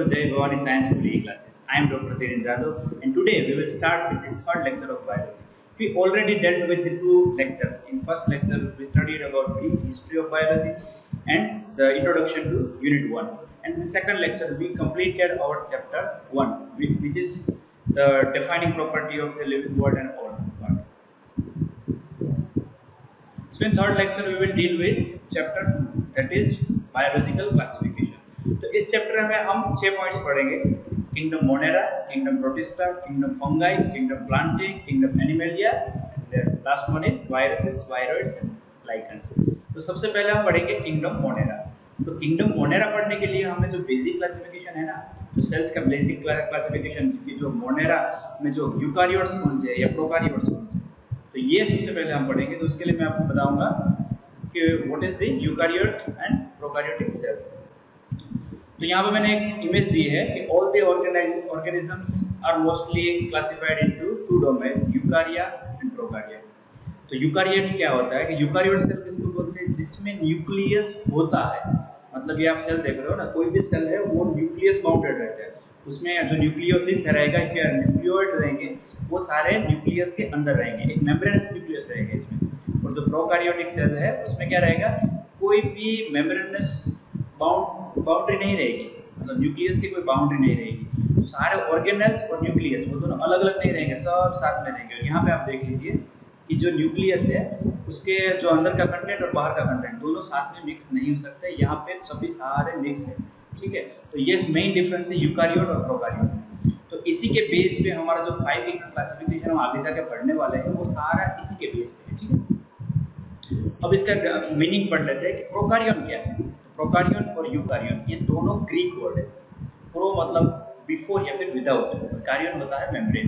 to Jai Bhavani Science School E-Classes. I am Dr. Dhiren Jadhav and today we will start with the third lecture of biology. We already dealt with the two lectures. In first lecture we studied about brief history of biology and the introduction to unit 1. And in the second lecture we completed our chapter 1 which is the defining property of the living world and all part. So in third lecture we will deal with chapter 2 that is biological classification. तो इस chapter में हम 6 points पढ़ेंगे। Kingdom Monera, kingdom protista, kingdom fungi, kingdom Plantae, kingdom Animalia and last one is viruses, viroids and lichens. तो सबसे पहले हम पढ़ेंगे किंगडम मोनेरा। तो किंगडम मोनेरा पढ़ने के लिए हमें जो बेसिक क्लासिफिकेशन है ना, जो सेल्स का बेसिक क्लासिफिकेशन की जो मोनेरा में जो यूकारियोट्स कौन से या प्रोकारियोट्स कौन से, तो ये सबसे पहले हम पढ़ेंगे। तो उसके लिए मैं आपको बताऊंगा कि what is the eukaryote and prokaryotic cells. तो यहाँ पे मैंने एक इमेज दी है कि all the organisms are mostly classified into two domains, Eukarya and Prokarya. तो यूकारियोट क्या होता है कि यूकारियोट सेल किसको बोलते हैं, जिसमें न्यूक्लियस होता है। मतलब ये आप सेल देख रहे हो ना, कोई भी सेल है वो न्यूक्लियस बाउंडेड रहता है, उसमें जो न्यूक्लियोसिस रहेगा या न्यूक्लियोइड रहेंगे वो सारे न्यूक्लियस के अंदर रहेंगे, एक मेम्ब्रेनस न्यूक्लियस रहेगा इसमें। और जो प्रोकारियोटिक सेल है उसमें क्या रहेगा, कोई भी मेम्ब्रेनस बाउंड्री नहीं रहेगी, मतलब न्यूक्लियस की कोई बाउंड्री नहीं रहेगी। तो सारे ऑर्गेनेल्स और न्यूक्लियस वो दोनों अलग अलग नहीं रहेंगे, सब साथ में रहेंगे। और यहाँ पे आप देख लीजिए कि जो न्यूक्लियस है उसके जो अंदर का कंटेंट और बाहर का कंटेंट दोनों साथ में मिक्स नहीं हो सकते, यहाँ पे सभी सारे मिक्स है। ठीक है, तो ये मेन डिफरेंस है यूकारियोट और प्रोकारियोट। तो इसी के बेस पे हमारा जो 5 किंगडम क्लासिफिकेशन हम आगे जाके पढ़ने वाले हैं वो सारा इसी के बेस पे है। ठीक है, अब इसका मीनिंग पढ़ लेते हैं कि प्रोकारियन क्या है। प्रोकारियन और यूकारियन ये दोनों ग्रीक वर्ड है। प्रो मतलब बिफोर या फिर विदाउट, कारियन होता है मेम्ब्रेन।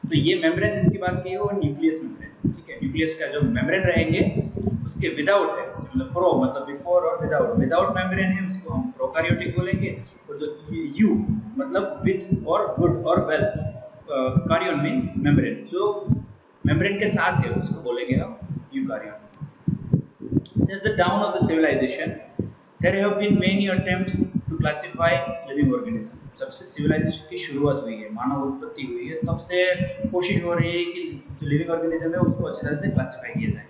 तो ये मेम्ब्रेन जिसकी बात की है वो न्यूक्लियस मेम्ब्रेन। ठीक है, न्यूक्लियस का जो मेम्ब्रेन रहेंगे उसके विदाउट है, मतलब प्रो मतलब बिफोर और विदाउट मेम्ब्रेन है उसको हम प्रोकारियोटिक बोलेंगे। और जो यू मतलब विथ और गुड और वेल, कारियन मीन्स मेम्ब्रेन, जो मेम्ब्रेन के साथ है उसको बोलेंगे हम यूकारियन। Since the dawn of the civilization, there have been many attempts to classify living organisms. जब से सिविलाइजेशन की शुरुआत हुई है, मानव उत्पत्ति हुई है, तब से कोशिश हो रही है कि जो लिविंग ऑर्गेनिज्म है उसको अच्छी तरह से क्लासिफाई किया जाए।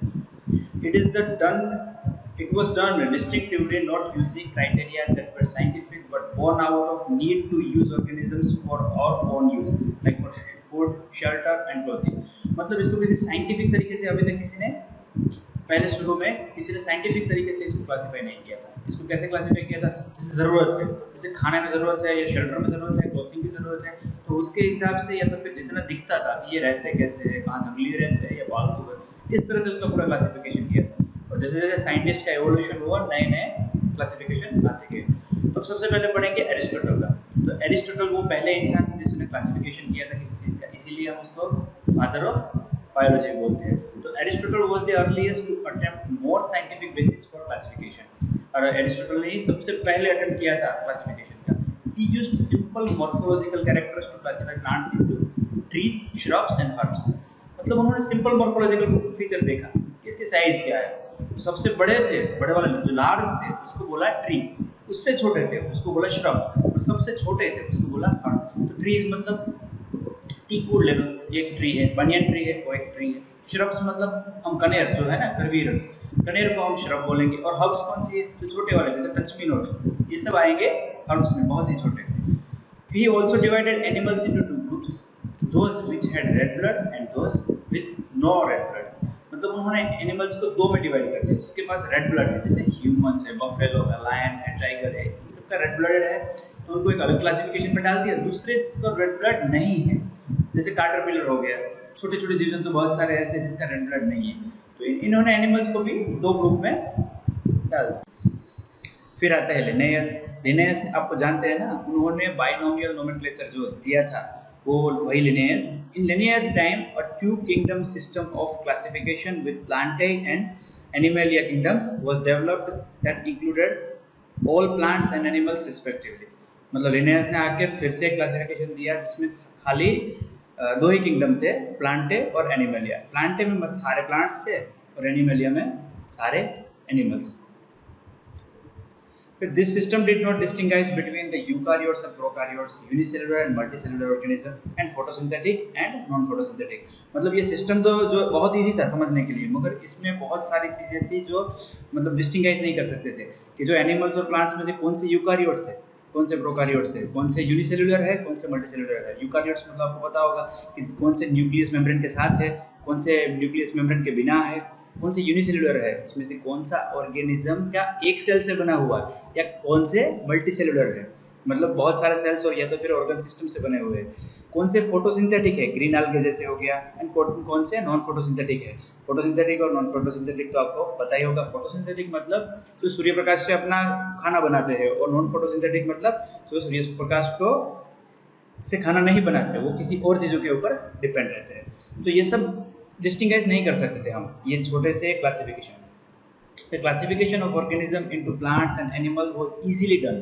It was done distinctively, not using criteria that were scientific but born out of need to use organisms for our own use, like for food, shelter and clothing. मतलब इसको किसी साइंटिफिक तरीके से अभी तक किसी ने पहले शुरू में किसी ने साइंटिफिक तरीके से इसको क्लासिफाई नहीं किया था। इसको कैसे क्लासिफाई किया था, जैसे ज़रूरत है, जैसे खाने में ज़रूरत है या शेल्टर में ज़रूरत है, क्लोथिंग की ज़रूरत है, तो उसके हिसाब से या तो फिर जितना दिखता था कि ये रहते कैसे है, कहाँ जंगली रहते हैं या पालतू है, इस तरह से उसका पूरा क्लासिफिकेशन किया था। और जैसे जैसे साइंटिस्ट का एवोल्यूशन हुआ, नए नए क्लासिफिकेशन आते गए। तो सबसे पहले पढ़ेंगे एरिस्टोटल का। तो एरिस्टोटल वो पहले इंसान थे जिसने क्लासिफिकेशन किया था किसी चीज़ का, इसीलिए हम उसको फादर ऑफ बायोलॉजी बोलते हैं। तो Aristotle was the earliest to attempt more scientific basis for classification. और एरिस्टोटल ने ही सबसे पहले अटेम्प्ट किया था क्लासिफिकेशन का। He used simple morphological characters to classify plants into trees, shrubs and herbs. मतलब उन्होंने सिंपल मॉर्फोलॉजिकल फीचर देखा कि इसकी साइज क्या है। तो सबसे बड़े थे, बड़े वाले जो लार्ज थे उसको बोला ट्री, उससे छोटे थे उसको बोला श्रब, और सबसे छोटे थे उसको बोला हर्ब। तो ट्रीज मतलब टीकूड ले लो, एक ट्री है, बनियन ट्री है वो एक ट्री है। श्रब्स मतलब हम कनेर जो है ना, करवीर, कनेर को हम श्रब बोलेंगे। और हर्ब्स कौन सी है, जो छोटे वाले जैसे टच मी नॉट, ये सब आएंगे हर्ब्स में, बहुत ही छोटे। He also divided animals into two groups, those which had red blood and those with no red blood. मतलब उन्होंने एनिमल्स को दो में डिवाइड कर दिया, जिसके पास रेड ब्लड है, जैसे ह्यूमंस है, बफेलो है, लायन है, टाइगर है, इन सबका रेड ब्लड है, तो उनको एक अलग क्लासिफिकेशन में डाल दिया। दूसरे जिसको रेड ब्लड नहीं है, जैसे कैटरपिलर हो गया, छोटे छोटे जीव जंतु बहुत सारे ऐसे जिसका रेड ब्लड नहीं है, तो इन्होंने एनिमल्स को भी दो ग्रुप में डाल दिया। फिर आता है लिनेयस। लिनेयस आपको जानते हैं ना, उन्होंने बाइनोमियल नोमेनक्लेचर जो दिया था वो वही Linnaeus. In Linnaeus time a two kingdom system of classification with Plantae and Animalia kingdoms was developed that included all plants and animals respectively. मतलब लिनेयस ने आके फिर से क्लासिफिकेशन दिया जिसमें खाली दो ही किंगडम थे, प्लांटे और एनिमलिया। प्लांटे में सारे प्लांट्स थे और एनिमलिया में सारे animals. This system did not distinguish between the eukaryotes and prokaryotes, unicellular and multicellular organism, and photosynthetic and non photosynthetic। मतलब ये सिस्टम तो जो बहुत इजी था समझने के लिए, मगर इसमें बहुत सारी चीज़ें थी जो मतलब डिस्टिंगाइज नहीं कर सकते थे कि जो एनिमल्स और प्लांट्स में से कौन से यूकारियोट्स है, कौन से प्रोकारियोट्स है, कौन से यूनिसेलुलर है, कौन से मल्टीसेलुलर है। यूकारियोट्स मतलब आपको पता होगा कि कौन से न्यूक्लियस मेम्ब्रेन के साथ है, कौन से न्यूक्लियस मेम्ब्रेन के बिना है, कौन से यूनिसेलुलर है, इसमें से कौन सा ऑर्गेनिज्म क्या एक सेल से बना हुआ है, या कौन से मल्टीसेलुलर है, मतलब बहुत सारे सेल्स और या तो फिर ऑर्गन सिस्टम से बने हुए हैं। कौन से फोटोसिंथेटिक है, ग्रीन algae जैसे हो गया, एंड कौन से नॉन फोटोसिंथेटिक है। फोटोसिंथेटिक और नॉन फोटोसिंथेटिक तो आपको पता ही होगा। फोटोसिंथेटिक मतलब जो सूर्य प्रकाश से अपना खाना बनाते हैं, और नॉन फोटोसिंथेटिक मतलब जो सूर्य प्रकाश को से खाना नहीं बनाते, वो किसी और चीज़ों के ऊपर डिपेंड रहते हैं। तो ये सब डिस्टिंगाइज नहीं कर सकते थे हम ये छोटे से classification. The classification of organism into plants and animal was easily done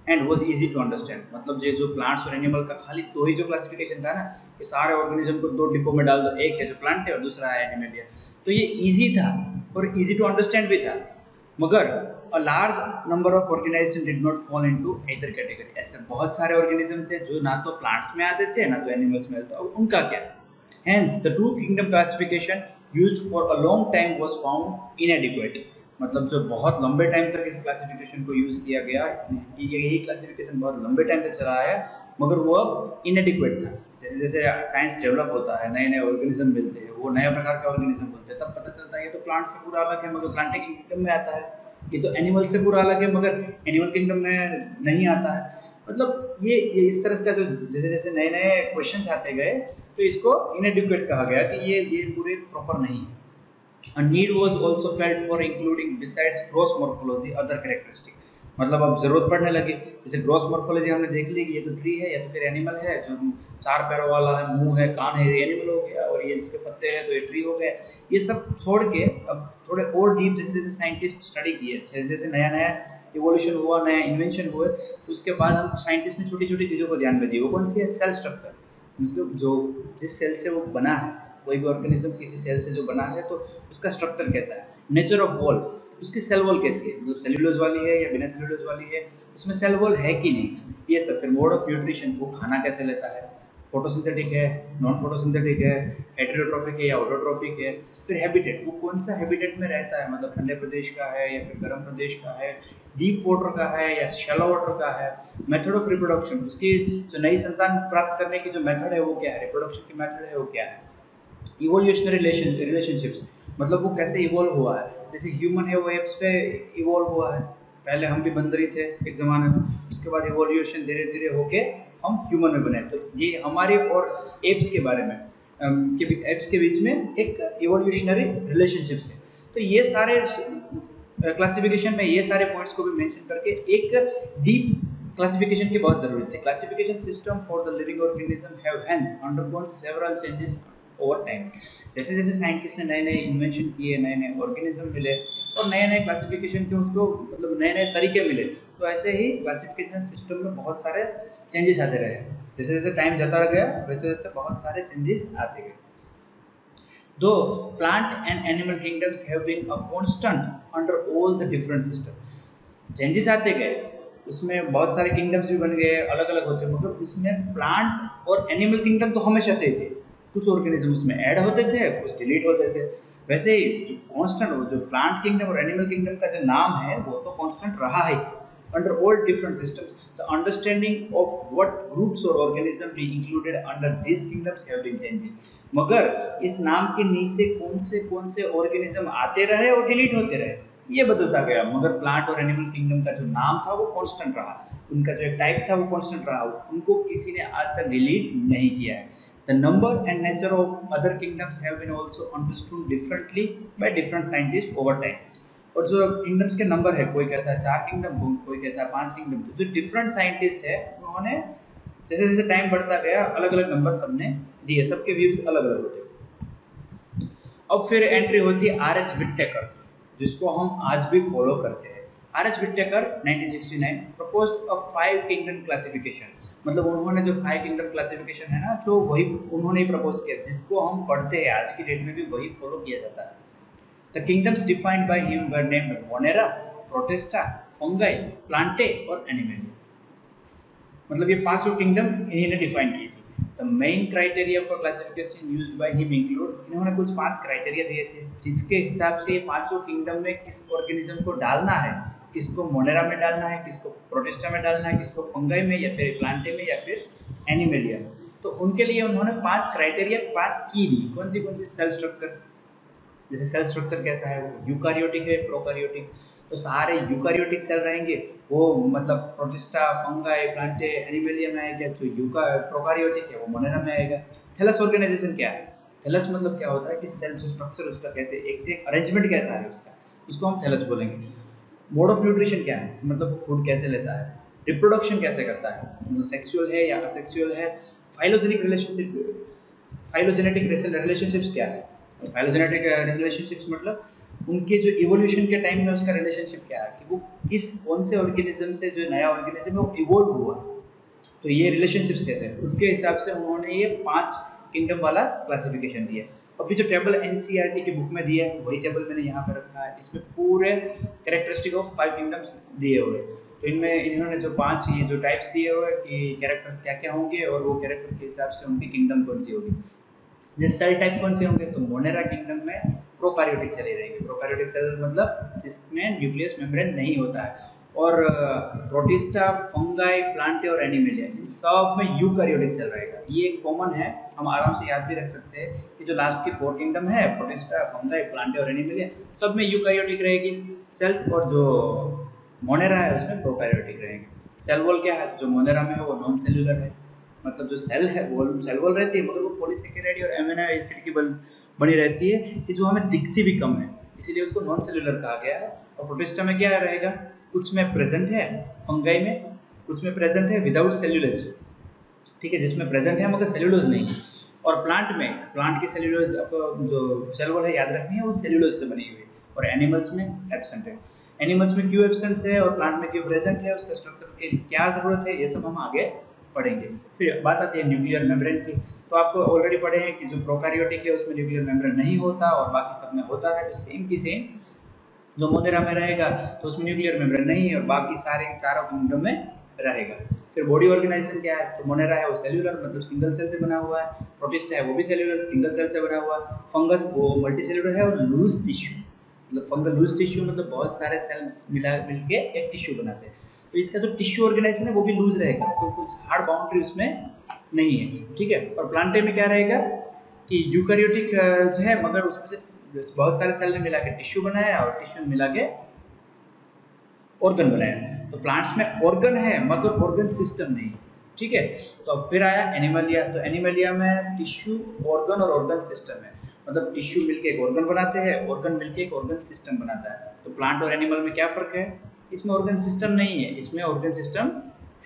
and was easy to understand। मतलब ये जो प्लांट्स और एनिमल का खाली दो ही जो क्लासिफिकेशन था ना, कि सारे ऑर्गेनिज्म को दो डिब्बों में डाल दो, एक है जो प्लांट है और दूसरा है एनिमल है, तो ये इजी था और इजी टू अंडरस्टैंड भी था। मगर a large number of organisms did not fall into either category। ऐसे बहुत सारे ऑर्गेनिज्म थे जो ना तो प्लांट्स में आते थे ना तो एनिमल्स में आते, अब उनका क्या। Hence, the two kingdom classification used for a long time was found inadequate। मतलब जो बहुत लंबे टाइम तक इस क्लासिफिकेशन को यूज़ किया गया, यही क्लासिफिकेशन बहुत लंबे टाइम तक चला आया, मगर वो अब इनएडिक्वेट था। जैसे जैसे साइंस डेवलप होता है, नए नए ऑर्गेनिज्म मिलते हैं, वो नए प्रकार के ऑर्गेनिज्म बोलते हैं, तब पता चलता है ये तो प्लांट से पूरा अलग है मगर प्लांट किंगडम में आता है, ये तो एनिमल से पूरा अलग है मगर एनिमल किंगडम में नहीं आता है। मतलब ये इस तरह का जो जैसे जैसे नए नए क्वेश्चन आते गए, तो इसको इनएडिक्वेट कहा गया कि ये पूरे प्रॉपर नहीं है। A need was also felt for including besides gross morphology other characteristic। मतलब अब जरूरत पड़ने लगी, जैसे ग्रॉस मॉर्फोलॉजी हमने देख ली कि ये तो ट्री है या तो फिर एनिमल है, जो चार पैरों वाला है, मुंह है, कान है, ये एनिमल हो गया, और ये जिसके पत्ते हैं तो ये ट्री हो गया। ये सब छोड़ के अब थोड़े और डीप जैसे जैसे साइंटिस्ट स्टडी किए, जैसे जैसे नया नया इवोल्यूशन हुआ, नया इन्वेंशन हुए, उसके बाद हम साइंटिस्ट ने छोटी छोटी चीज़ों को ध्यान में दी। वो कौन सी है? Cell structure. मतलब जो जिस सेल से वो बना है, कोई भी ऑर्गेनिज्म किसी सेल से जो बना है तो उसका स्ट्रक्चर कैसा है, नेचर ऑफ वॉल, उसकी सेल वॉल कैसी है, मतलब सेल्यूलोज वाली है या बिना सेल्यूलोज वाली है, उसमें सेल वॉल है कि नहीं, ये सब। फिर मोड ऑफ न्यूट्रिशन, वो खाना कैसे लेता है, फोटोसिंथेटिक है, नॉन फोटोसिंथेटिक है, हेटेरोट्रॉफिक है या ऑटोट्रॉफिक है। फिर हैबिटेट, वो कौन सा हैबिटेट में रहता है, मतलब ठंडे प्रदेश का है या फिर गर्म प्रदेश का है, डीप वाटर का है या शैलो वाटर का है। मेथड ऑफ रिप्रोडक्शन, उसकी जो नई संतान प्राप्त करने की जो मेथड है वो क्या है, रिप्रोडक्शन की मेथड है वो क्या है। इवोल्यूशनरी रिलेशनशिप्स, मतलब वो कैसे इवोल्व हुआ है, जैसे ह्यूमन है वो एप्स पे इवोल्व हुआ है, पहले हम भी बंदरी थे एक ज़माने में, उसके बाद इवोल्यूशन धीरे धीरे होके हम ह्यूमन में बने। तो ये हमारे और एप्स के बारे में एप्स के बीच में एक इवोल्यूशनरी रिलेशनशिप्स है। तो ये सारे क्लासिफिकेशन में ये सारे पॉइंट्स को भी मेंशन करके एक डीप क्लासिफिकेशन की बहुत ज़रूरत है। Classification system for the living organism have hence undergone several changes over time. जैसे जैसे साइंटिस्ट ने नए नए इन्वेंशन किए, नए नए ऑर्गेनिज्म मिले और नए नए क्लासिफिकेशन के उसको मतलब नए नए तरीके मिले, तो ऐसे ही क्लासिफिकेशन सिस्टम में बहुत सारे चेंजेस आते रहे। जैसे जैसे टाइम जाता गया वैसे वैसे बहुत सारे चेंजेस आते गए। Though plant and animal kingdoms have been a constant under all the different system. Changes आते गए, उसमें बहुत सारे किंगडम्स भी बन गए, अलग अलग होते, मगर उसमें प्लांट और एनिमल किंगडम तो हमेशा से ही थे। कुछ ऑर्गेनिज्म उसमें ऐड होते थे, कुछ डिलीट होते थे। वैसे ही जो कांस्टेंट जो प्लांट किंगडम और एनिमल किंगडम का जो नाम है वो तो कांस्टेंट रहा ही under all different systems. The understanding of what groups और organism be included under this kingdoms have been changing. मगर इस नाम के नीचे कौन से ऑर्गेनिज्म आते रहे और डिलीट होते रहे, ये बदलता गया, मगर प्लांट और एनिमल किंगडम का जो नाम था वो कांस्टेंट रहा, उनका जो एक टाइप था वो कांस्टेंट रहा, उनको किसी ने आज तक डिलीट नहीं किया है। The number and nature of other kingdoms have been also understood differently by different scientists over time। और जो किंगडम्स के नंबर है, कोई कहता है 4 किंगडम, कोई कहता है 5 किंगडम, जो डिफरेंट साइंटिस्ट है उन्होंने जैसे जैसे टाइम बढ़ता गया अलग अलग नंबर सबने दिए, सबके व्यूज अलग अलग होते। अब फिर एंट्री होती है आर एच विट्टेकर, जिसको हम आज भी फॉलो करते हैं। आर एच विट्टेकर 1969 प्रपोज्ड अ 5 किंगडम क्लासिफिकेशन। मतलब उन्होंने जो 5 किंगडम क्लासिफिकेशन है ना, जो वही उन्होंने ही प्रपोज किया, जिसको हम पढ़ते हैं आज की डेट में भी वही फॉलो किया जाता है। The kingdoms defined by him were named Monera, protista, fungi, Plantae और एनिमेलिया। मतलब ये पांचों किंगडम इन्हीं ने डिफाइन की थी। The main criteria for classification used by him include, इन्होंने कुछ 5 क्राइटेरिया दिए थे जिसके हिसाब से ये पांचों किंगडम में किस ऑर्गेनिज्म को डालना है, किसको मोनेरा में डालना है, किसको प्रोटिस्टा में डालना है, किसको फंगाई में या फिर प्लांटे में या फिर एनिमेलिया। तो उनके लिए उन्होंने 5 क्राइटेरिया, 5 की दी। कौन सी सेल स्ट्रक्चर, जैसे सेल स्ट्रक्चर कैसा है, वो यूकारियोटिक है, प्रोकारियोटिक। तो सारे यूकारियोटिक सेल रहेंगे वो, मतलब प्रोटिस्टा, फंगाई, प्लांटे, एनिमेलिया में आएगा। जो प्रोकारियोटिक है वो मोनेरा में आएगा। थैलस ऑर्गेनाइजेशन क्या है, थैलस मतलब क्या होता है कि सेल जो स्ट्रक्चर उसका कैसे एक से एक अरेंजमेंट कैसा है उसका, उसको हम थैलस बोलेंगे। मोड ऑफ न्यूट्रिशन क्या है, मतलब वो फूड कैसे लेता है। रिप्रोडक्शन कैसे करता है, मतलब सेक्सुअल है या असेक्सुअल है। फाइलोजेनिक रिलेशनशिप, फाइलोजेनेटिक रिलेशनशिप्स क्या है। फाइलोजेनेटिक रिलेशनशिप्स मतलब उनके जो इवोल्यूशन के टाइम में उसका रिलेशनशिप क्या है, कि वो किस कौन से ऑर्गेनिज्म से जो नया ऑर्गेनिज्म है वो इवोल्व हुआ। तो ये रिलेशनशिप्स कैसे हैं, उनके हिसाब से उन्होंने ये 5 किंगडम वाला क्लासिफिकेशन दिया। अभी जो टेबल एनसीईआरटी की बुक में दिया है वही टेबल मैंने यहाँ पर रखा है। इसमें पूरे कैरेक्टरिस्टिक ऑफ 5 किंगडम्स दिए हुए हैं। तो इनमें इन्होंने जो 5 ये जो टाइप्स दिए हुए हैं कि कैरेक्टर्स क्या क्या होंगे और वो कैरेक्टर के हिसाब से उनकी किंगडम कौन सी होगी। जैसे सेल टाइप कौन से होंगे, तो मोनेरा किंगडम में प्रोकारियोटिक सेल ही रहेंगे। प्रोकारियोटिक सेल मतलब जिसमें न्यूक्लियस मेम्ब्रेन नहीं होता है। और प्रोटिस्टा, फंगाई, प्लांटे और एनिमेलिया, इन सब में यूकारियोटिक सेल रहेगा। ये कॉमन है, हम आराम से याद भी रख सकते हैं कि जो लास्ट की 4 किंगडम है, प्रोटिस्टा, फंगाई, प्लांटे और एनिमेलिया, सब में यूकारियोटिक रहेगी सेल्स। और जो मोनेरा है उसमें प्रोकारियोटिक रहेंगे। सेल वॉल क्या है, जो मोनेरा में है वो नॉन सेल्यूलर है, मतलब जो सेल है वो सेल वॉल रहती है मगर वो पॉलीसेकेराइड और एमिनो एसिड की बनी रहती है, कि जो हमें दिखती भी कम है, इसीलिए उसको नॉन सेल्यूलर कहा गया है। और प्रोटिस्टा में क्या रहेगा, कुछ में प्रेजेंट है, फंगाई में कुछ में प्रेजेंट है विदाउट सेल्यूलोज, ठीक है, जिसमें प्रेजेंट है मगर सेल्यूलोज नहीं। और प्लांट में, प्लांट की सेल्यूलोज आपको जो सेल वॉल है याद रखनी है, वो सेल्यूलोज से बनी हुई है। और एनिमल्स में एब्सेंट है। एनिमल्स में क्यों एब्सेंट है और प्लांट में क्यों प्रेजेंट है, उसका स्ट्रक्चर की क्या जरूरत है, ये सब हम आगे पढ़ेंगे। फिर बात आती है न्यूक्लियर मेम्ब्रेन की। तो आपको ऑलरेडी पढ़े हैं कि जो प्रोकैरियोटिक है उसमें न्यूक्लियर मेम्ब्रेन नहीं होता और बाकी सब में होता है। तो सेम की सेम जो मोनेरा में रहेगा तो उसमें न्यूक्लियर मेम्ब्रेन नहीं है और बाकी सारे चारों किंगडम में रहेगा। फिर बॉडी ऑर्गेनाइजेशन क्या है, तो मोनेरा है वो सेल्यूलर मतलब सिंगल सेल से बना हुआ है। प्रोटिस्टा है वो भी सेल्यूलर सिंगल सेल से बना हुआ है। फंगस वो मल्टी सेल्यूलर है और लूज टिश्यू, मतलब फंगल लूज टिश्यू मतलब बहुत सारे सेल मिलके एक टिश्यू बनाते हैं। तो इसका जो टिश्यू ऑर्गेनाइजेशन है वो भी लूज रहेगा, तो कुछ हार्ड बाउंड्री उसमें नहीं है, ठीक है। और प्लांटे में क्या रहेगा कि यूकैरियोटिक जो है मगर उसमें से बहुत सारे सेल ने मिला के टिश्यू बनाया और टिश्यू मिला के ऑर्गन बनाया। तो प्लांट्स में ऑर्गन है मगर ऑर्गन सिस्टम नहीं, ठीक है। तो अब फिर आया एनिमलिया। तो एनिमलिया में टिश्यू, ऑर्गन और ऑर्गन सिस्टम है, मतलब टिश्यू मिलके एक ऑर्गन बनाते हैं, ऑर्गन मिलके एक ऑर्गन सिस्टम बनाता है। तो प्लांट और एनिमल में क्या फ़र्क है, इसमें ऑर्गन सिस्टम नहीं है, इसमें ऑर्गन सिस्टम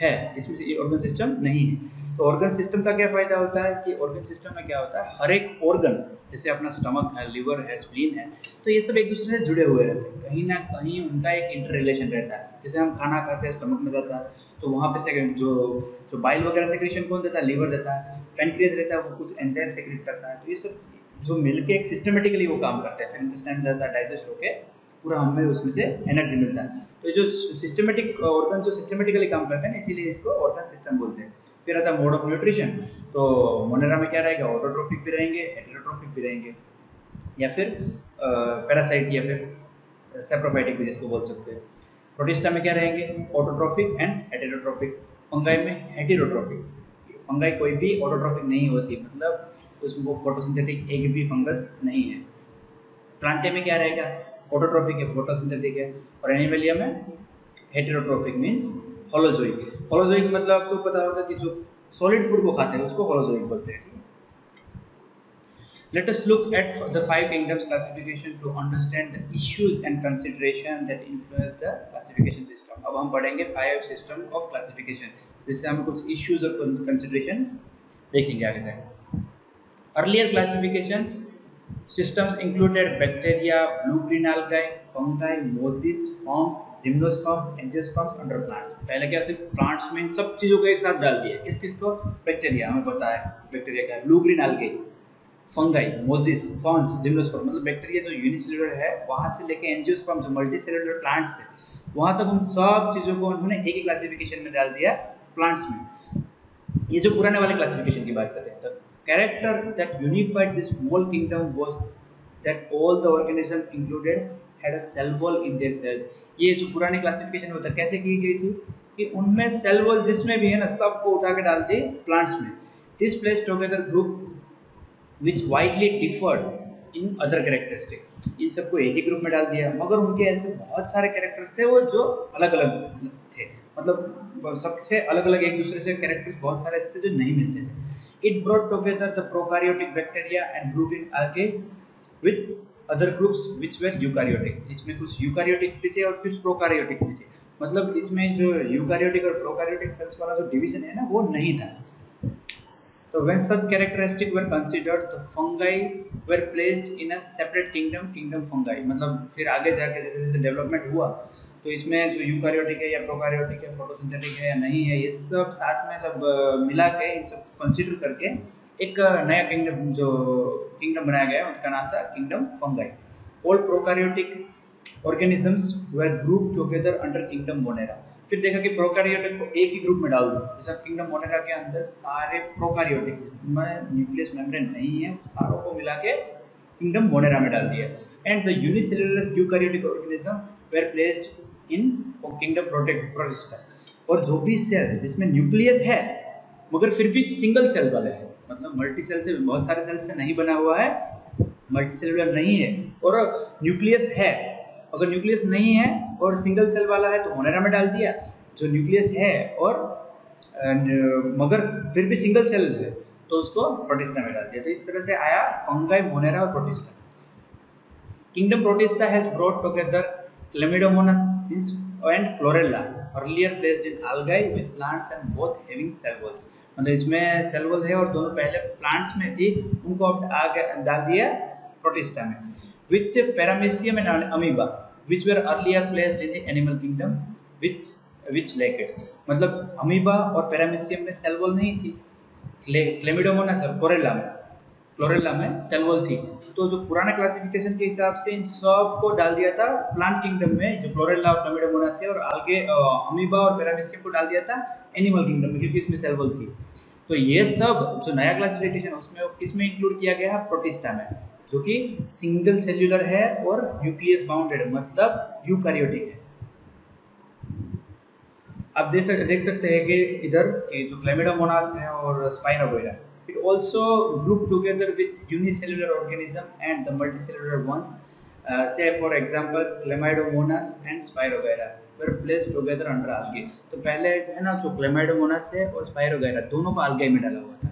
है, इसमें ऑर्गन सिस्टम नहीं है। तो ऑर्गन सिस्टम का क्या फ़ायदा होता है कि ऑर्गन सिस्टम में क्या होता है, हर एक ऑर्गन जैसे अपना स्टमक है, लिवर है, स्प्लीन है, तो ये सब एक दूसरे से जुड़े हुए रहते हैं, कहीं ना कहीं उनका एक इंटर रिलेशन रहता है। जैसे हम खाना खाते हैं स्टमक में जाता है तो वहाँ पे से जो जो बाइल वगैरह सेक्रेशन कौन देता है, लिवर देता है। पेनक्रियास रहता है वो कुछ एंजाइम सेक्रेट करता है। तो ये सब जो मिलके एक सिस्टमेटिकली वो काम करते हैं, फिर इंटेस्टाइन जाता है, डाइजेस्ट होके पूरा हमें उसमें से एनर्जी मिलता है। तो जो सिस्टमेटिक ऑर्गन जो सिस्टमेटिकली काम करते हैं ना, इसीलिए इसको ऑर्गन सिस्टम बोलते हैं। फिर आता है मोड ऑफ न्यूट्रिशन। तो मोनेरा में क्या रहेगा, ऑटोट्रोफिक भी रहेंगे, हेटेरोट्रोफिक भी रहेंगे, या फिर पैरासाइट या फिर सेप्रोफाइटिक भी जिसको बोल सकते हैं। प्रोटिस्टा में क्या रहेंगे, ऑटोट्रोफिक एंड हेटेरोट्रोफिक। फंगाई में हेटेरोट्रोफिक। फंगाई कोई भी ऑटोट्रोफिक नहीं होती, मतलब उसमें फोटोसिंथेटिक एक भी फंगस नहीं है। प्लांटे में क्या रहेगा, ऑटोट्रोफिक है, फोटोसिंथेटिक है। और एनिमलिया में हेटेरोट्रोफिक मीन्स होलोजोइक। होलोजोइक मतलब आपको पता होगा कि जो सॉलिड फूड को खाते हैं उसको होलोजोइक बोलते हैं। Let us look at the 5 kingdoms classification to understand the issues and consideration that influence the classification system. अब हम पढ़ेंगे 5 system of classification, जिससे हम कुछ issues और consideration देखेंगे आगे जाके। Earlier classification systems included bacteria, blue-green algae, fungi, mosses, forms, gymnosperms, angiosperms under plants. पहले क्या थे, plants में इन सब चीज़ों को एक साथ डाल दिया। किस किस को, बैक्टीरिया, हमें पता है बैक्टीरिया क्या है, blue-green algae, fungi, Moses, fawns, gymnosperm, मतलब बैक्टीरिया जो यूनिसेलुलर है वहाँ से लेके एंजियोस्पर्म जो मल्टीसेलुलर प्लांट्स है वहाँ तक उन सब चीज़ों को उन्होंने एक ही क्लासिफिकेशन में डाल दिया, प्लांट्स में। ये जो पुराने वाले क्लासिफिकेशन की बात कर रहे हैं, the character that unified this whole kingdom was that all the organism included had a cell wall in their cell. ये जो पुराने क्लासिफिकेशन होता है कैसे की गई थी कि उनमें सेल वॉल जिसमें भी है ना सबको उठा के डाल दी प्लांट्स में। This place together group which widely differed in other characteristic, इन सबको एक ही ग्रुप में डाल दिया, मगर उनके ऐसे बहुत सारे कैरेक्टर्स थे वो जो अलग अलग थे, मतलब सबसे अलग अलग एक दूसरे से कैरेक्टर्स बहुत सारे ऐसे थे जो नहीं मिलते थे। It brought together the prokaryotic bacteria and group in आगे with other groups which were eukaryotic. इसमें कुछ यूकैरियोटिक भी थे और कुछ प्रोकैरियोटिक भी थे, मतलब इसमें जो यूकैरियोटिक और प्रोकैरियोटिक सेल्स वाला जो डिवीजन है ना वो नहीं था। So when such characteristics were considered, the fungi were placed in a separate kingdom, kingdom fungi। मतलब फिर आगे जाके जैसे जैसे डेवलपमेंट हुआ तो इसमें जो यूकैरियोटिक है या प्रोकैरियोटिक है, फोटोसिंथेटिक है या नहीं है, ये सब साथ में सब मिला के इन सब कंसीडर करके एक नया किंगडम जो किंगडम बनाया गया उनका नाम था kingdom Fungi. All prokaryotic organisms were group together under kingdom Monera. फिर देखा कि प्रोकैरियोटिक को एक ही ग्रुप में डाल दो, जैसा किंगडम मोनेरा के अंदर सारे प्रोकैरियोटिक जिसमें न्यूक्लियस मेम्ब्रेन नहीं है सारों को मिला के किंगडम मोनेरा में डाल दिया। And the unicellular eukaryotic organism were placed in kingdom Protista. और जो भी सेल जिसमें न्यूक्लियस है मगर फिर भी सिंगल सेल वाले हैं, मतलब मल्टी सेल से बहुत सारे सेल से नहीं बना हुआ है, मल्टी सेलुलर नहीं है और न्यूक्लियस है, अगर न्यूक्लियस नहीं है और सिंगल सेल वाला है तो मोनेरा में डाल दिया, जो न्यूक्लियस है और मगर फिर भी सिंगल सेल है तो उसको प्रोटिस्टा में डाल दिया। तो इस तरह से आया फंगाई, मोनेरा और Protista. Kingdom Protista has brought together Chlamydomonas and Chlorella earlier placed in algae with plants and both having cell walls। मतलब इसमें सेल वॉल है और दोनों पहले प्लांट्स में थी, उनको अब आगे डाल दिया प्रोटिस्टा में। With paramecium and amoeba which were earlier placed in the animal kingdom with which lack it। मतलब अमीबा और पैरामीशियम में सेल वॉल नहीं थी, क्लेमिडोमोनास और क्लोरेला में सेल वॉल थी। तो जो पुराना क्लासिफिकेशन के हिसाब से इन सब को डाल दिया था प्लांट किंगडम में, जो क्लोरेला और क्लेमिडोमोनास है, और आगे अमीबा और पैरामीशियम को डाल दिया था एनिमल किंगडम में क्योंकि इसमें सेल वॉल थी। तो ये सब जो नया क्लासिफिकेशन है उसमें किसमें इंक्लूड किया गया है, प्रोटिस्टा में, जो कि सिंगल सेल्यूलर है और न्यूक्लियस बाउंडेड मतलब यूकैरियोटिक है। आप देख सकते हैं कि इधर जो क्लेमिडोमोनास है और स्पाइरोगोरा, it also group together with unicellular organism and the multicellular ones, say for example Chlamydomonas and Spirogyra were placed together under algae। तो पहले है ना जो Chlamydomonas है और Spirogyra दोनों को algae में डाला हुआ था।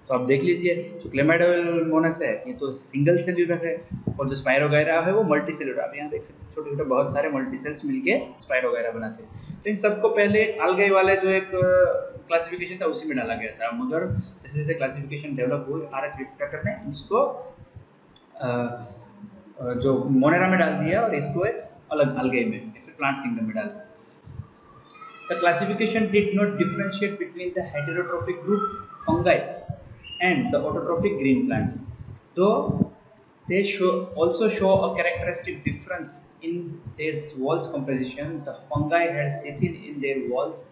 तो आप देख लीजिए जो Chlamydomonas है ये तो सिंगल सेल्यूलर है और जो Spirogyra है वो मल्टी सेल्यूलर। आप यहाँ देख सकते हैं छोटे छोटे बहुत सारे मल्टी सेल्स मिलके Spirogyra बनाते हैं। तो इन सबको पहले algae वाले जो एक क्लासिफिकेशन था उसी में डाला गया था, मगर जैसे जैसे क्लासिफिकेशन डेवलप हुई आर.एच. रिफ्रैक्टर ने इसको जो मोनेरा में डाल दिया और इसको एक अलग algae में फिर प्लांट्स किंगडम में डाल दिया। The classification did not differentiate between the heterotrophic group fungi and the autotrophic green plants, though they also show a characteristic difference in their walls composition. The fungi had chitin in their walls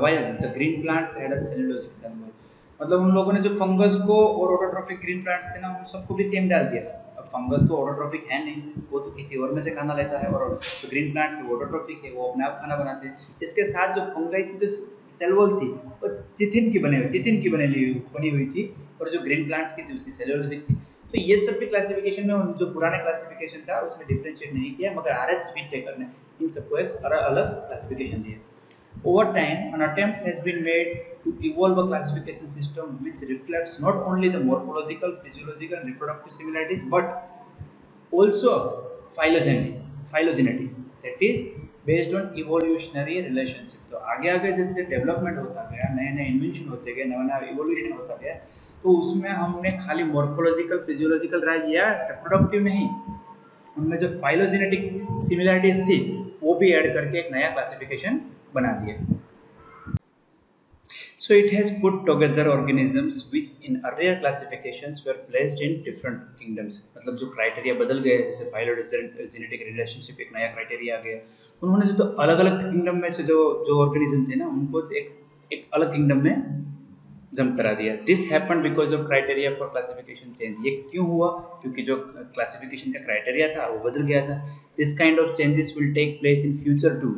while the green plants had a cellulosic cell wall। मतलब उन लोगों ने जो fungus को और autotrophic green plants थे ना उन सबको भी सेम डाल दिया। अब फंगस तो ऑटोट्रोफिक है नहीं, वो तो किसी और में से खाना लेता है, और जो ग्रीन प्लांट्स है वो ऑटोट्रोफिक है, वो अपने आप खाना बनाते हैं। इसके साथ जो फंगाई की जो सेल वॉल थी वो चिथिन की बनी हुई थी और जो ग्रीन प्लांट्स की थी उसकी सेल्यूलोसिक थी। तो ये सब भी क्लासिफिकेशन में जो पुराने क्लासिफिकेशन था उसमें डिफरेंशिएट नहीं किया, मगर आर.एच. स्वीटटेकर ने इन सबको एक अलग क्लासिफिकेशन दिया। Over time, an attempt has been made to evolve a classification system which reflects not only the morphological, physiological, and reproductive similarities, but also phylogeneity, that is based on evolutionary relationship। तो आगे आगे जैसे development होता गया, नए नए invention होते गए, नया नया इवोल्यूशन होता गया, तो उसमें हमने खाली मॉर्फोलॉजिकल फिजियोलॉजिकल रह गया, रिप्रोडक्टिव नहीं, उनमें जो फाइलोजेनेटिक सिमिलरिटीज थी वो भी ऐड करके एक नया क्लासिफिकेशन बना दिया। So it has put together organisms which in earlier classifications were placed in different kingdoms। मतलब जो क्राइटेरिया बदल गए, जैसे फाइलोजेनेटिक रिलेशनशिप एक नया क्राइटेरिया आ गया, उन्होंने जो तो अलग अलग किंगडम में से जो ऑर्गेनिज्म थे ना उनको एक एक अलग किंगडम में जंप करा दिया। This happen because of criteria for classification change. ये क्यों हुआ? क्योंकि जो क्लासिफिकेशन का क्राइटेरिया था वो बदल गया था। This kind of changes will take place in future too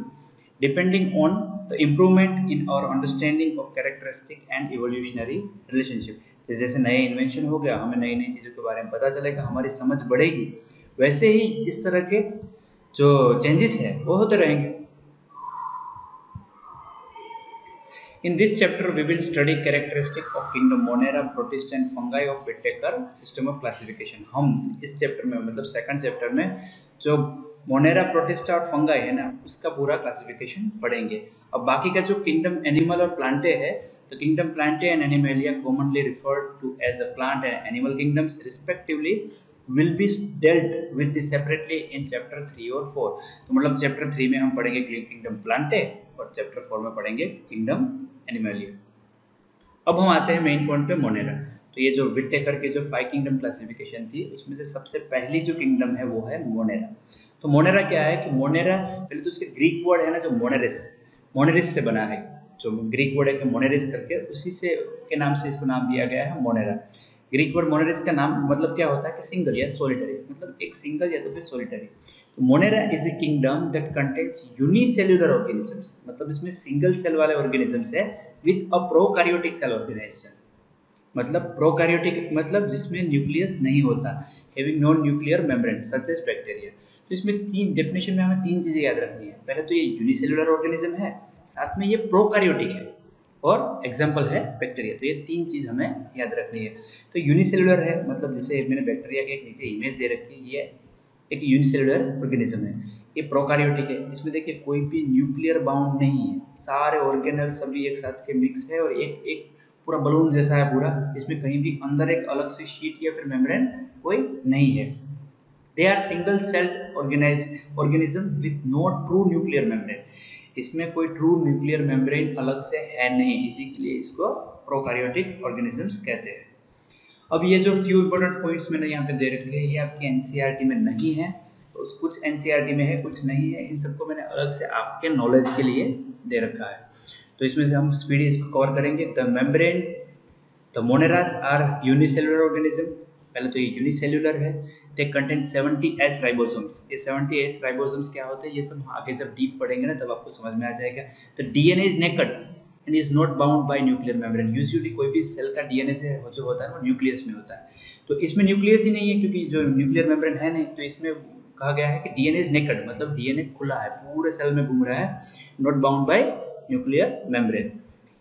depending on the improvement in our understanding of characteristic and evolutionary relationship. जैसे जैसे नए इन्वेंशन हो गया, हमें नई नई चीज़ों के बारे में पता चलेगा, हमारी समझ बढ़ेगी, वैसे ही इस तरह के जो चेंजेस है वो होते रहेंगे। In this chapter, we will study characteristic of kingdom Monera, Protist and fungi of Whittaker system of classification। हम इस चैप्टर में मतलब सेकंड चैप्टर में जो मोनेरा, प्रोटिस्टा और फंगाई है ना, उसका पूरा क्लासिफिकेशन पढ़ेंगे। अब बाकी का जो किंगडम एनिमल और प्लांटे है, तो kingdom Plantae and Animalia commonly referred to as a plant and animal kingdoms respectively will be dealt with this separately in chapter 3 और 4। तो मतलब चैप्टर 3 में हम पढ़ेंगे किंगडम प्लांटे और चैप्टर 4 में पढ़ेंगे किंगडम एनिमलिया। अब हम आते हैं मेन पॉइंट पे, मोनेरा। तो ये जो विटेकर के जो 5 किंगडम क्लासिफिकेशन थी उसमें से सबसे पहली जो किंगडम है वो है मोनेरा। तो मोनेरा क्या है कि मोनेरा पहले तो उसके ग्रीक वर्ड है ना जो मोनेरिस, मोनेरिस से बना है, जो ग्रीक वर्ड है मोनेरिस करके, उसी से के नाम से इसको नाम दिया गया है मोनेरा। ग्रीक वर्ड मोनेरिस का नाम मतलब क्या होता है कि सिंगल या सोलिटरी, मतलब एक सिंगल या तो फिर सोलिटरी। तो Monera is a kingdom that contains unicellular organisms, मतलब इसमें सिंगल सेल वाले ऑर्गेनिजम्स है with a prokaryotic cell organisation. मतलब प्रोकैरियोटिक मतलब जिसमें न्यूक्लियस नहीं होता, having no nuclear membrane such as bacteria. तो इसमें तीन डेफिनेशन में हमें तीन चीजें याद रखनी है। पहले तो ये यूनिसेल्युलर ऑर्गेनिज्म है, साथ में ये प्रोकैरियोटिक है और एग्जाम्पल है बैक्टीरिया। तो ये तीन चीज हमें याद रखनी है। तो यूनिसेल्युलर है मतलब जैसे मैंने बैक्टीरिया के एक नीचे इमेज दे रखी है, ये एक यूनिसेल्युलर ऑर्गेनिज्म है। ये प्रोकैरियोटिक है, इसमें देखिए कोई भी न्यूक्लियर बाउंड नहीं है, सारे ऑर्गेनल सभी एक साथ के मिक्स है और एक एक पूरा बलून जैसा है पूरा, इसमें कहीं भी अंदर एक अलग से शीट या फिर मेम्ब्रेन कोई नहीं है। They are single celled organism with no true nuclear membrane, इसमें कोई ट्रू न्यूक्लियर मेम्ब्रेन अलग से है नहीं, इसी के लिए इसको प्रोकैरियोटिक ऑर्गेनिजम्स कहते हैं। अब ये जो फ्यू इंपॉर्टेंट पॉइंट्स मैंने यहाँ पे दे रखे हैं ये आपके एनसीईआरटी में नहीं है, तो कुछ एनसीईआरटी में है कुछ नहीं है, इन सबको मैंने अलग से आपके नॉलेज के लिए दे रखा है। तो इसमें से हम स्पीडी इसको कवर करेंगे। The membrane, the Moneras are unicellular organism, पहले तो ये यूनिसेल्युलर है। They contain 70S ribosomes. ये 70S राइबोसोम्स क्या होते हैं ये सब आगे जब डीप पढ़ेंगे ना तब आपको समझ में आ जाएगा। तो DNA is naked and is not bound by nuclear membrane. Usually कोई भी सेल का डीएनए से जो होता है वो न्यूक्लियस में होता है, तो इसमें न्यूक्लियस ही नहीं है क्योंकि जो न्यूक्लियर मेम्ब्रेन है नहीं, तो इसमें कहा गया है कि डीएनए इज नेकेड, मतलब डीएनए खुला है, पूरे सेल में घूम रहा है, not bound by nuclear membrane.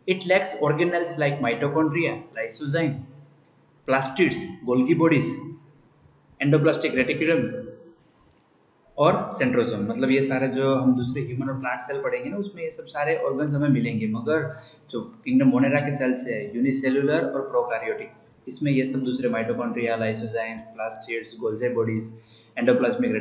It lacks organelles like mitochondria, lysozyme, plastids, Golgi bodies, endoplastic reticulum और सेंट्रोसोम। मतलब ये सारे जो हम दूसरे ह्यूमन और प्लांट सेल पढ़ेंगे ना उसमें ये सब सारे ऑर्गन्स हमें मिलेंगे, मगर जो किंगडम मोनेरा के सेल्स है यूनिसेल्युलर और प्रोकैरियोटिक, इसमें ये सब दूसरे mitochondria, lysozyme, plastids, Golgi bodies, endoplasmic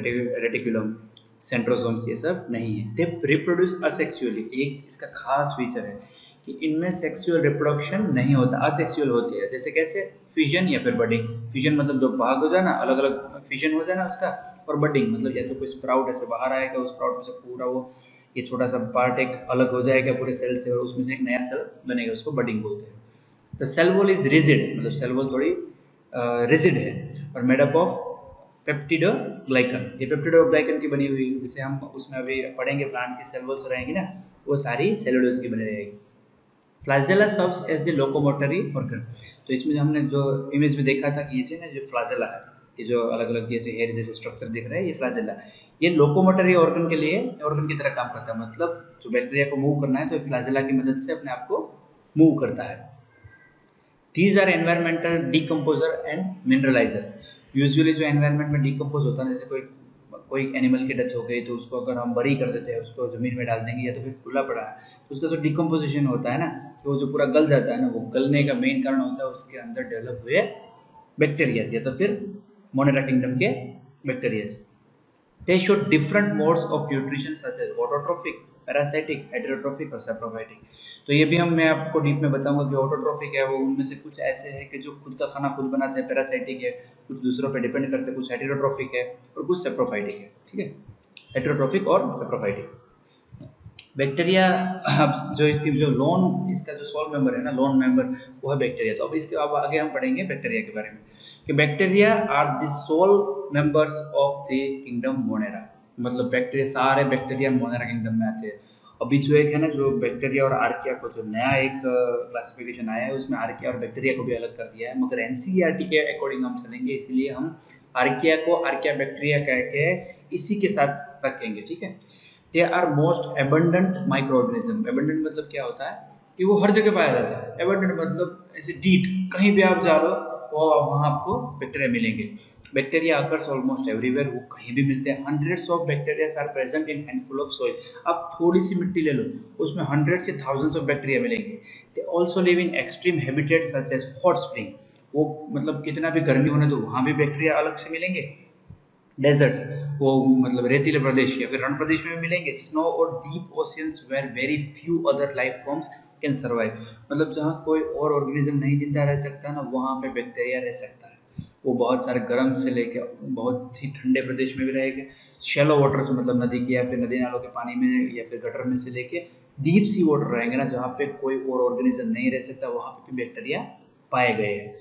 reticulum, centrosomes ये सब नहीं है। दे रिप्रोड्यूस असेक्सुअली, एक इसका खास फीचर है कि इनमें सेक्सुअल रिप्रोडक्शन नहीं होता, असेक्सुअल होती है। जैसे कैसे? फिजन या फिर बडिंग। फिजन मतलब दो भाग हो जाना, अलग अलग फिजन हो जाना उसका, और बडिंग मतलब या तो कोई स्प्राउट ऐसे बाहर आएगा, उस स्प्राउट में से पूरा वो ये छोटा सा पार्ट एक अलग हो जाएगा पूरे सेल से और उसमें से एक नया सेल बनेगा, उसको बडिंग बोलते हैं। The cell wall is rigid, मतलब सेल वॉल थोड़ी रिजिड है और मेड अप ऑफ पेप्टिडोग्लाइकन। ये पेप्टिडोग्लाइकन की बनी हुई, जैसे हम उसमें अभी पढ़ेंगे प्लांट की सेल वॉल्स रहेंगी ना, वो सारी सेलुलोज की बनी रहेगी। Flagella serves as the locomotory organ. तो इसमें हमने जो इमेज में देखा था कि ये ना जो फ्लाजेला है, ये जो अलग अलग ये जो हेयर जैसे स्ट्रक्चर दिख रहा है, ये फ्लाजेला, ये लोकोमोटरी ऑर्गन के लिए ऑर्गन की तरह काम करता है। मतलब जो बैक्टीरिया को मूव करना है तो फ्लाजेला की मदद से अपने आप को मूव करता है। These are environmental decomposer and mineralisers. Usually जो एनवायरमेंट में डिकम्पोज होता है, जैसे कोई एनिमल की डेथ हो गई तो उसको अगर हम बरी कर देते हैं, उसको ज़मीन में डाल देंगे या तो फिर खुला पड़ा है, तो उसका जो डिकम्पोजिशन होता है ना, तो वो जो पूरा गल जाता है ना, वो गलने का मेन कारण होता है उसके अंदर डेवलप हुए बैक्टीरियाज या तो फिर मोनेरा किंगडम के bacterias. They show different modes of nutrition such as autotrophic, parasitic, heterotrophic और सैप्रोफाइटिक। तो ये भी मैं आपको डीप में बताऊंगा कि ऑटोट्रोफिक है वो उनमें से कुछ ऐसे हैं कि जो खुद का खाना खुद बनाते हैं, पैरासाइटिक है, कुछ दूसरों पे डिपेंड करते हैं, कुछ हेटेरोट्रोफिक है और कुछ सैप्रोफाइटिक है। ठीक है, हेटेरोट्रोफिक और सैप्रोफाइटिक। बैक्टीरिया जो इसकी जो लोन इसका जो सोल मेंबर है ना, लोन मेंबर वो है बैक्टीरिया। तो अब इसके अब आगे हम पढ़ेंगे बैक्टीरिया के बारे में कि bacteria are the sole members of the kingdom Monera. मतलब बैक्टीरिया, सारे बैक्टीरिया मोनेरा किंगडम में आते हैं। अभी जो एक है ना, जो बैक्टीरिया और आर्किया को जो नया एक क्लासिफिकेशन आया है, उसमें आर्किया और बैक्टीरिया को भी अलग कर दिया है, मगर एनसीईआरटी के अकॉर्डिंग हम चलेंगे, इसलिए हम आर्किया को आर्किया बैक्टीरिया कह के इसी के साथ रखेंगे, ठीक है। They are most abundant micro organism. Abundant मतलब क्या होता है कि वो हर जगह पाया जाता है। एबंडेंट मतलब ऐसे डीट, कहीं भी आप जा रहे हो वो वहाँ आपको बैक्टीरिया मिलेंगे। बैक्टीरिया अकर्स ऑलमोस्ट एवरीवेयर, वो कहीं भी मिलते हैं। Hundreds of bacteria are present in handful of soil. आप थोड़ी सी मिट्टी ले लो, उसमें हंड्रेड से थाउजेंड्स ऑफ बैक्टीरिया मिलेंगे। They also live in extreme habitats such as hot spring. वो मतलब कितना भी गर्मी होने तो वहाँ भी बैक्टीरिया अलग से मिलेंगे। डेजर्ट्स, वो मतलब रेतीले प्रदेश या फिर रण प्रदेश में भी मिलेंगे। स्नो और deep oceans where very few other life forms can survive. मतलब जहाँ कोई और ऑर्गेनिज्म नहीं जिंदा रह सकता ना, वहाँ पे बैक्टीरिया रह सकता है। वो बहुत सारे गर्म से लेके बहुत ही ठंडे प्रदेश में भी रहेंगे। शैलो वाटर्स मतलब नदी की या फिर नदी नालों के पानी में या फिर गटर में से लेके डीप सी वाटर रहेंगे ना, जहाँ पे कोई और ऑर्गेनिज्म नहीं रह सकता, वहाँ पे भी बैक्टीरिया पाए गए हैं।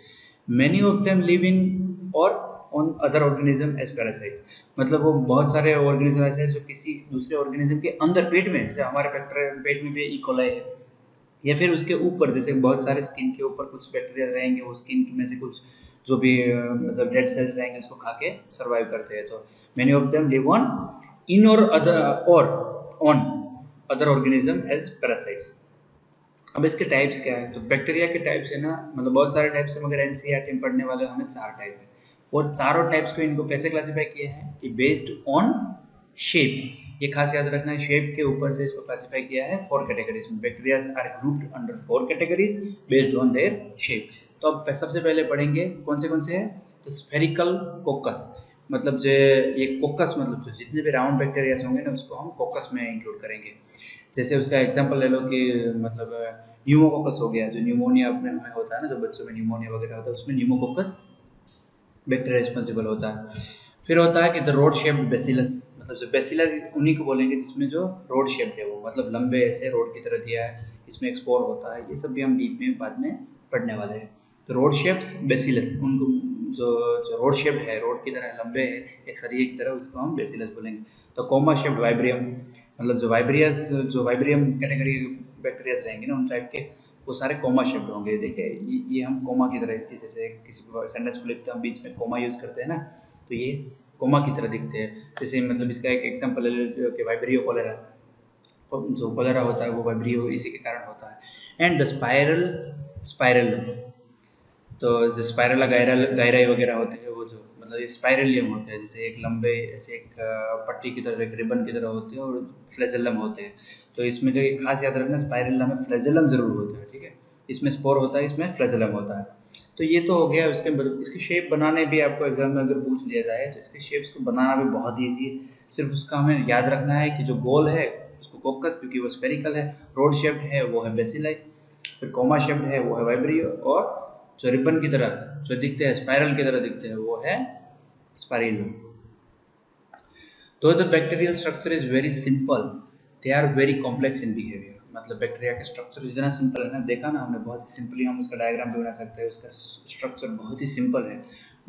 Many of them live in और on other organism as parasite. मतलब वो बहुत सारे ऑर्गेनिज्म ऐसे हैं जो किसी दूसरे ऑर्गेनिज्म के अंदर पेट में, जैसे हमारे पेट में भी इकोलाई है, या फिर उसके ऊपर जैसे बहुत सारे स्किन के ऊपर कुछ बैक्टीरिया रहेंगे, वो स्किन में से कुछ जो भी मतलब डेड सेल्स रहेंगे उसको खा के सर्वाइव करते हैं। तो many of them live on in और on other organism as parasites. अब इसके टाइप्स क्या है, तो बैक्टीरिया के टाइप्स है ना, मतलब बहुत सारे टाइप्स है, मगर एनसीईआरटी में पढ़ने वाले हमें 4 टाइप है। और चारों टाइप्स को इनको कैसे क्लासीफाई किया है कि बेस्ड ऑन शेप। ये खास याद रखना है, शेप के ऊपर से इसको क्लासीफाई किया है 4 कैटेगरीज में। Bacteria are grouped under 4 categories based on their shape. तो अब सबसे पहले पढ़ेंगे कौन से हैं। तो स्फेरिकल कोकस, मतलब जो ये कोकस मतलब जो जितने भी राउंड बैक्टीरिया होंगे ना, उसको हम कोकस में इंक्लूड करेंगे। जैसे उसका एग्जांपल ले लो कि मतलब न्यूमोकोकस हो गया, जो न्यूमोनिया अपने में होता है ना, जो बच्चों में न्यूमोनिया वगैरह होता है, उसमें न्यूमोकोकस बैक्टीरिया रिस्पॉन्सिबल होता है। फिर होता है कि द रोड शेप्ड बेसिलस, मतलब जो बेसिलस उन्हीं को बोलेंगे जिसमें जो रोड शेप्ड है, वो मतलब लंबे ऐसे रोड की तरह दिया है, इसमें एक्सपोर होता है। ये सब भी हम डीप में बाद में पढ़ने वाले हैं। तो रोड शेप्स बेसिलस, उनको जो जो रोड शेप्ड है, रोड की तरह लंबे है एक सरिये की तरह, उसको हम बेसिलस बोलेंगे। तो कोमा शेप्ड वाइब्रियम, मतलब जो वाइब्रियम कैटेगरी बैक्टीरियाज रहेंगे ना, उन टाइप के वो सारे कोमा शेप्ड होंगे। देखिए ये हम कोमा की तरह, जैसे किसी सेंटेंस को लिखते हैं हम बीच में कोमा यूज़ करते हैं ना, तो ये कोमा की तरह दिखते हैं। जैसे मतलब इसका एक एग्जांपल ले लो कि वाइब्रियो कोलेरा, जो कोलेरा होता है वो वाइब्रियो इसी के कारण होता है। एंड द स्पाइरल, तो जो स्पाइरला गायराई वगैरह होते हैं, वो जो मतलब ये स्पाइरलियम होते हैं, जैसे एक लंबे ऐसे एक पट्टी की तरह, एक रिबन की तरह होते हैं, और फ्लैजेलम होते हैं। तो इसमें जो एक खास याद रखना, स्पाइरला में फ्लैजेलम जरूर होता है, ठीक है। इसमें स्पोर होता है, इसमें फ्लैजेलम होता है। तो ये तो हो गया उसके इसकी शेप बनाने भी आपको एग्जाम में अगर पूछ लिया जाए तो इसके शेप्स को बनाना भी बहुत ईजी है। सिर्फ उसका हमें याद रखना है कि जो गोल है उसको कोकस, क्योंकि वो स्फेरिकल है। रोड शेप्ड है वो है बेसिलाई। फिर कोमा शेप्ड है वो है वाइब्रियो। और जो रिबन की तरह जो दिखते हैं, स्पाइरल की तरह दिखते हैं, वो है स्पाइरिलम। तो the bacterial structure is very simple, they are very complex in behaviour. मतलब बैक्टीरिया का स्ट्रक्चर इतना सिंपल है ना, देखा ना हमने, बहुत ही सिंपली हम उसका डायग्राम भी बना सकते हैं। उसका स्ट्रक्चर बहुत ही सिंपल है,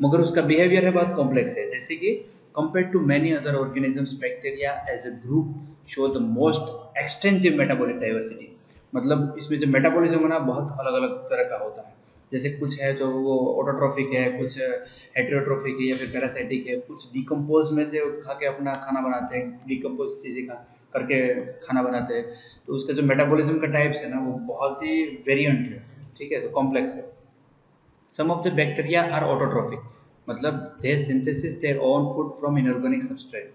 मगर उसका बिहेवियर है बहुत कॉम्प्लेक्स है। जैसे कि compare to many other organisms, bacteria as a group show the most extensive metabolic diversity. मतलब इसमें जो मेटाबॉलिज्म है ना, बहुत अलग अलग तरह का होता है। जैसे कुछ है जो वो ऑटोट्रॉफिक है, कुछ हेटेरोट्रॉफिक है या फिर पैरासाइटिक है, कुछ डिकम्पोज में से खा के अपना खाना बनाते हैं, डिकम्पोज चीज़ें का करके खाना बनाते हैं। तो उसका जो मेटाबॉलिज्म का टाइप्स है ना, वो बहुत ही वेरिएंट है, ठीक है, तो कॉम्प्लेक्स है। Some of the bacteria are autotrophic, मतलब they synthesis their own food from inorganic substrate.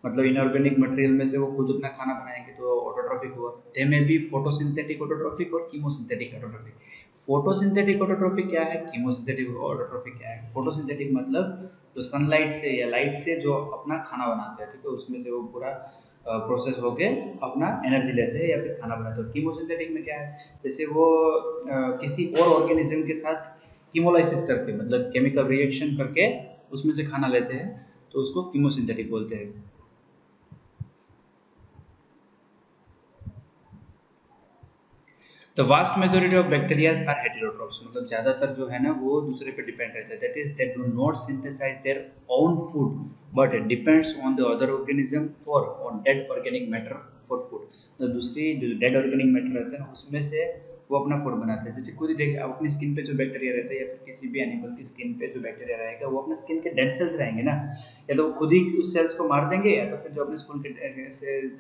मतलब इनऑर्गेनिक मटेरियल में से वो खुद अपना खाना बनाएंगे, तो ऑटोट्रॉफिक हुआ। दे में बी फोटोसिंथेटिक ऑटोट्रॉफिक और कीमोसिंथेटिक ऑटोट्रॉफिक। फोटोसिंथेटिक ऑटोट्रॉफिक क्या है, कीमोसिंथेटिक ऑटोट्रॉफिक क्या है। फोटोसिंथेटिक मतलब जो सनलाइट से या लाइट से जो अपना खाना बनाते हैं, ठीक है, उसमें से वो पूरा प्रोसेस होके अपना एनर्जी लेते हैं या फिर खाना बनाते हैं। कीमोसिंथेटिक में क्या है, जैसे वो किसी और ऑर्गेनिज्म के साथ कीमोलाइसिस करके, मतलब केमिकल रिएक्शन करके उसमें से खाना लेते हैं, तो उसको कीमोसिंथेटिक बोलते हैं। The vast majority of bacterias are heterotrophs, मतलब ज़्यादातर जो है ना वो दूसरे पे डिपेंड रहते हैं, that is they do not synthesise their own food but it depends on the other organism for on dead organic matter for food. तो दूसरी जो डेड ऑर्गेनिक मैटर रहते हैं ना उसमें से वो अपना फूड बनाते हैं। जैसे खुद ही देखिए, आप अपनी स्किन पे जो बैक्टीरिया रहता है या फिर किसी भी एनिमल की स्किन पे जो बैक्टीरिया रहेगा वो अपने स्किन के डेड सेल्स रहेंगे ना, या तो वो खुद ही उस सेल्स को मार देंगे या तो फिर जो अपने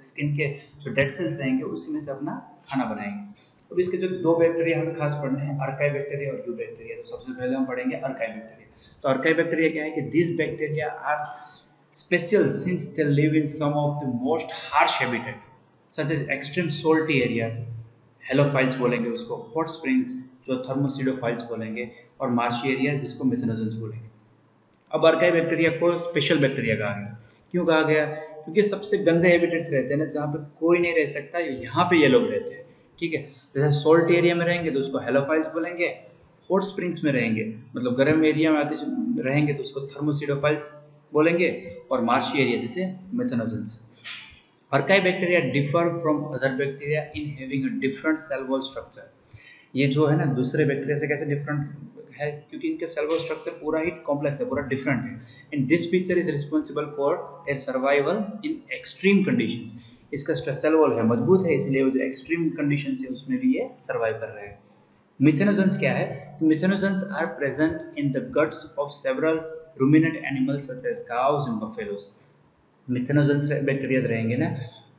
स्किन के जो डेड सेल्स रहेंगे उसी में से अपना खाना बनाएंगे। अब इसके जो दो बैक्टीरिया हमें खास पढ़ने हैं, अर्काई बैक्टीरिया और यू बैक्टीरिया। तो सबसे पहले हम पढ़ेंगे अर्काई बैक्टीरिया। तो अर्काई बैक्टीरिया क्या है कि this bacteria are special since they live in some of the most harsh habitat such as extreme salty areas, halophiles बोलेंगे उसको, हॉट स्प्रिंग्स जो थर्मोसिडोफाइल्स बोलेंगे, और मार्शी एरिया जिसको मेथनोजेंस बोलेंगे। अब अर्काई बैक्टीरिया को स्पेशल बैक्टीरिया कहा गया। क्यों कहा गया? क्योंकि सबसे गंदे हैबिटेट्स रहते हैं ना, जहाँ पे कोई नहीं रह सकता, यहाँ पे ये लोग रहते हैं। ठीक है, जैसे सोल्ट एरिया में रहेंगे तो उसको हेलोफाइल्स बोलेंगे, हॉट स्प्रिंग्स में रहेंगे मतलब गर्म एरिया में आते रहेंगे तो उसको थर्मोसिडोफाइल्स बोलेंगे, और मार्शी एरिया जैसे methanogens. Archaea bacteria differ from other bacteria in having a different cell wall structure. ये जो है ना दूसरे बैक्टीरिया से कैसे डिफरेंट है, क्योंकि इनके सेल वॉल स्ट्रक्चर पूरा ही कॉम्प्लेक्स है, पूरा डिफरेंट है। And this feature is responsible for their survival in extreme conditions. इसका सेल वॉल है मजबूत है, इसलिए वो जो एक्सट्रीम कंडीशन है उसमें भी ये सर्वाइव कर रहे हैं। मिथेनोजेंस क्या है? तो methanogens are present in the guts of several ruminant animals such as cows and buffaloes. Methanogens bacteria रहेंगे ना,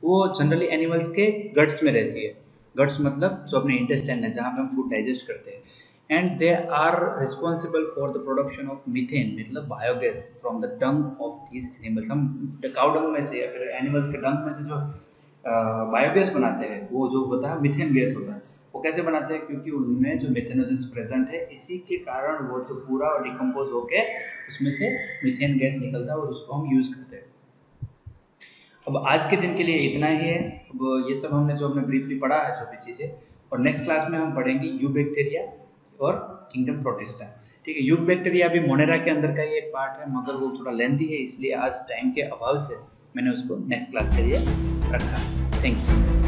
वो जनरली एनिमल्स के गट्स में रहती है। गट्स मतलब जो अपने इंटेस्टाइन है, जहाँ पे हम फूड डाइजेस्ट करते हैं। And they are responsible for the production of methane मतलब biogas from the dung of these animals. हम काउ डंग में से या फिर एनिमल्स के डंग में से जो बायोगैस बनाते हैं वो जो होता है मीथेन गैस होता है। वो कैसे बनाते हैं? क्योंकि उनमें जो मिथेनोजेंस प्रेजेंट है, इसी के कारण वो जो पूरा डिकम्पोज होके उसमें से मीथेन गैस निकलता है और उसको हम यूज़ करते हैं। अब आज के दिन के लिए इतना ही है। अब ये सब हमने जो हमने ब्रीफली पढ़ा है जो भी चीज़ें, और नेक्स्ट क्लास में हम पढ़ेंगे यू बैक्टीरिया और किंगडम प्रोटिस्टा। ठीक है, यू बैक्टीरिया भी मोनेरा के अंदर का ही एक पार्ट है, मगर वो थोड़ा लेंथी है, इसलिए आज टाइम के अभाव से मैंने उसको नेक्स्ट क्लास के लिए रखा। Thank you.